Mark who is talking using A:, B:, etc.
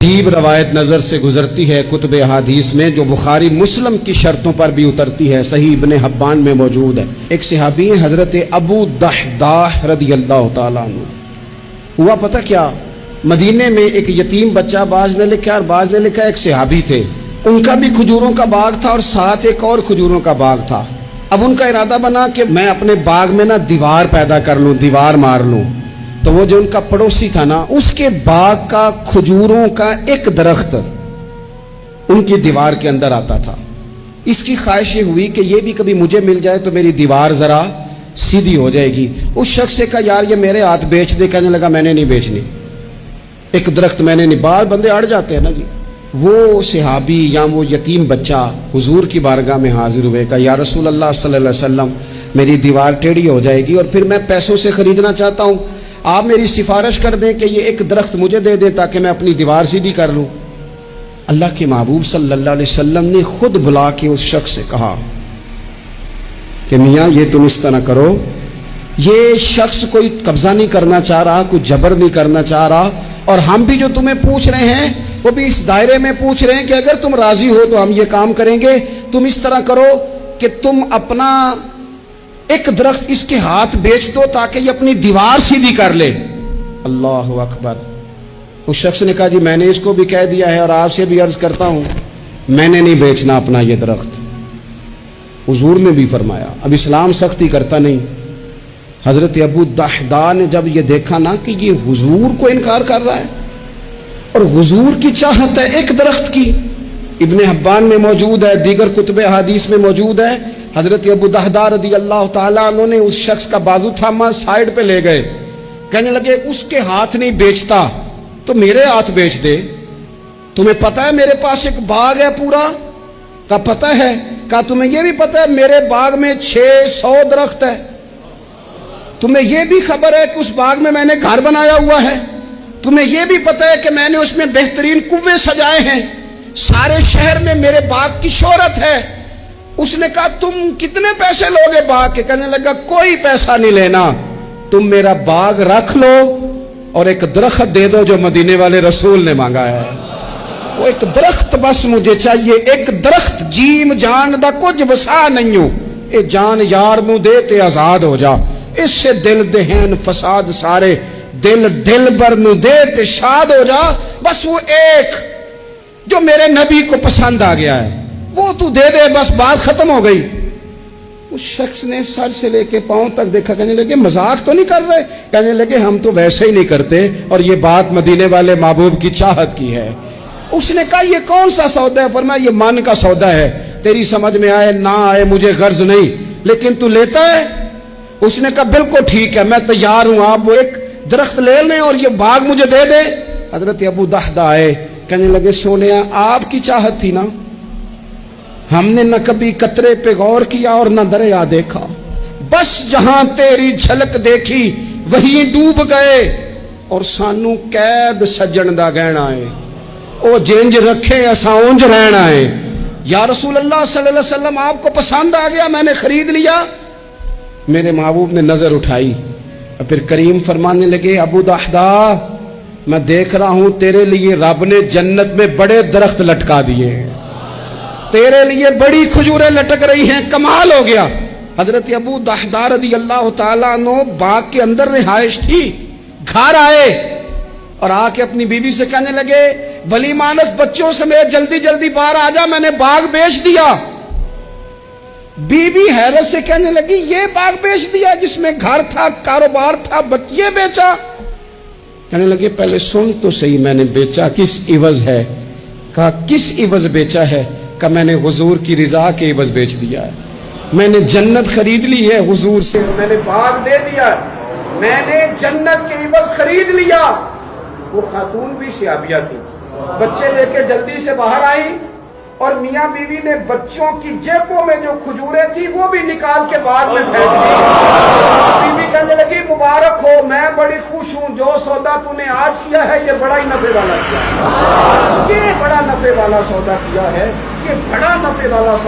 A: عجیب روایت نظر سے گزرتی ہے کتب احادیث میں، جو بخاری مسلم کی شرطوں پر بھی اترتی ہے، صحیح ابن حبان میں موجود ہے۔ ایک صحابی ہیں حضرت ابو دحداح رضی اللہ تعالیٰ عنہ۔ ہوا پتہ کیا، مدینے میں ایک یتیم بچہ، بعض نے لکھا اور بعض نے لکھا ایک صحابی تھے، ان کا بھی کھجوروں کا باغ تھا اور ساتھ ایک اور کھجوروں کا باغ تھا۔ اب ان کا ارادہ بنا کہ میں اپنے باغ میں نا دیوار پیدا کر لوں، دیوار مار لوں۔ تو وہ جو ان کا پڑوسی تھا نا، اس کے باغ کا کھجوروں کا ایک درخت ان کی دیوار کے اندر آتا تھا۔ اس کی خواہش یہ ہوئی کہ یہ بھی کبھی مجھے مل جائے تو میری دیوار ذرا سیدھی ہو جائے گی۔ اس شخص سے کہا یار یہ میرے ہاتھ بیچ دے، کہنے لگا میں نے نہیں بیچنی، ایک درخت میں نے نہیں۔ بال بندے اڑ جاتے ہیں نا جی۔ وہ صحابی یا وہ یتیم بچہ حضور کی بارگاہ میں حاضر ہوئے، کہا یا رسول اللہ صلی اللہ علیہ وسلم میری دیوار ٹیڑھی ہو جائے گی اور پھر میں پیسوں سے خریدنا چاہتا ہوں، آپ میری سفارش کر دیں کہ یہ ایک درخت مجھے دے دیں تاکہ میں اپنی دیوار سیدھی کر لوں۔ اللہ کے محبوب صلی اللہ علیہ وسلم نے خود بلا کے اس شخص سے کہا کہ میاں یہ تم اس طرح کرو، یہ شخص کوئی قبضہ نہیں کرنا چاہ رہا، کوئی جبر نہیں کرنا چاہ رہا، اور ہم بھی جو تمہیں پوچھ رہے ہیں وہ بھی اس دائرے میں پوچھ رہے ہیں کہ اگر تم راضی ہو تو ہم یہ کام کریں گے۔ تم اس طرح کرو کہ تم اپنا ایک درخت اس کے ہاتھ بیچ دو تاکہ یہ اپنی دیوار سیدھی کر لے۔ اللہ اکبر۔ اس شخص نے کہا جی میں نے اس کو بھی کہہ دیا ہے اور آپ سے بھی عرض کرتا ہوں میں نے نہیں بیچنا اپنا یہ درخت۔ حضور نے بھی فرمایا، اب اسلام سختی کرتا نہیں۔ حضرت ابو دحداح نے جب یہ دیکھا نا کہ یہ حضور کو انکار کر رہا ہے اور حضور کی چاہت ہے ایک درخت کی، ابن حبان میں موجود ہے، دیگر کتب احادیث میں موجود ہے، حضرت ابو دحداح رضی اللہ تعالیٰ عنہ نے اس شخص کا بازو تھاما، سائیڈ پہ لے گئے، کہنے لگے اس کے ہاتھ نہیں بیچتا تو میرے ہاتھ بیچ دے، تمہیں پتہ ہے میرے پاس ایک باغ ہے پورا؟ کہا پتہ ہے۔ کہا تمہیں یہ بھی پتہ ہے میرے باغ میں 600 درخت ہے؟ تمہیں یہ بھی خبر ہے کہ اس باغ میں میں نے گھر بنایا ہوا ہے؟ تمہیں یہ بھی پتہ ہے کہ میں نے اس میں بہترین کنویں سجائے ہیں؟ سارے شہر میں میرے باغ کی شہرت ہے۔ اس نے کہا تم کتنے پیسے لوگے باغ کے؟ کہنے لگا کوئی پیسہ نہیں لینا، تم میرا باغ رکھ لو اور ایک درخت دے دو جو مدینے والے رسول نے مانگا ہے، وہ ایک درخت بس مجھے چاہیے، ایک درخت۔ جیم جان دا کچھ وسا نہیں ہو، اے جان یار نو دے تے آزاد ہو جا، اس سے دل دہن فساد سارے، دل بر نو دے تے شاد ہو جا، بس وہ ایک جو میرے نبی کو پسند آ گیا ہے وہ تو دے دے، بس بات ختم ہو گئی۔ اس شخص نے سر سے لے کے پاؤں تک دیکھا، کہنے لگے مذاق تو نہیں کر رہے؟ کہنے لگے ہم تو ویسے ہی نہیں کرتے اور یہ بات مدینے والے محبوب کی چاہت کی ہے۔ اس نے کہا یہ کون سا سودا ہے؟ فرمایا یہ من کا سودا ہے، تیری سمجھ میں آئے نہ آئے مجھے غرض نہیں، لیکن تو لیتا ہے؟ اس نے کہا بالکل ٹھیک ہے میں تیار ہوں، آپ وہ ایک درخت لے لیں اور یہ باغ مجھے دے دیں۔ حضرت ابو دحداح آئے، کہنے لگے سونیا آپ کی چاہت تھی نا، ہم نے نہ کبھی قطرے پہ غور کیا اور نہ دریا دیکھا، بس جہاں تیری جھلک دیکھی وہیں ڈوب گئے، اور سانو قید سجن دا گہنا ہے، او جنج رکھے اساں اونج رہنا ہے۔ یا رسول اللہ صلی اللہ علیہ وسلم آپ کو پسند آ گیا، میں نے خرید لیا۔ میرے محبوب نے نظر اٹھائی اور پھر کریم فرمانے لگے ابو دحداح میں دیکھ رہا ہوں تیرے لیے رب نے جنت میں بڑے درخت لٹکا دیے ہیں، تیرے لیے بڑی کھجوریں لٹک رہی ہیں، کمال ہو گیا۔ حضرت ابو دحداح رضی اللہ تعالیٰ عنہ باغ کے اندر رہائش تھی، گھر آئے اور آ کے اپنی بیوی سے کہنے لگے ولی مانس بچوں سمیت جلدی جلدی باہر آ جا، میں نے باغ بیچ دیا۔ بیوی حیرت سے کہنے لگی یہ باغ بیچ دیا جس میں گھر تھا، کاروبار تھا، بچے بیچا؟ کہنے لگے پہلے سن تو صحیح میں نے بیچا کس عوض ہے؟ کہا کس عوض بیچا ہے؟ کہ میں نے حضور کی رضا کے عوض بیچ دیا ہے، میں نے جنت خرید لی ہے حضور سے، میں نے باغ دے دیا، میں نے جنت کے عوض خرید لیا۔ وہ خاتون بھی صحابیہ تھی، بچے لے کے جلدی سے باہر آئی اور میاں بیوی نے بچوں کی جیبوں میں جو کھجوریں تھی وہ بھی نکال کے باغ میں پھینک دی۔ بیوی کہنے لگی مبارک ہو، میں بڑی خوش ہوں، جو سودا تو نے آج کیا ہے یہ بڑا ہی نفع والا کیا ہے، یہ بڑا نفع والا سودا کیا ہے، یہ بڑا نفع والا سودا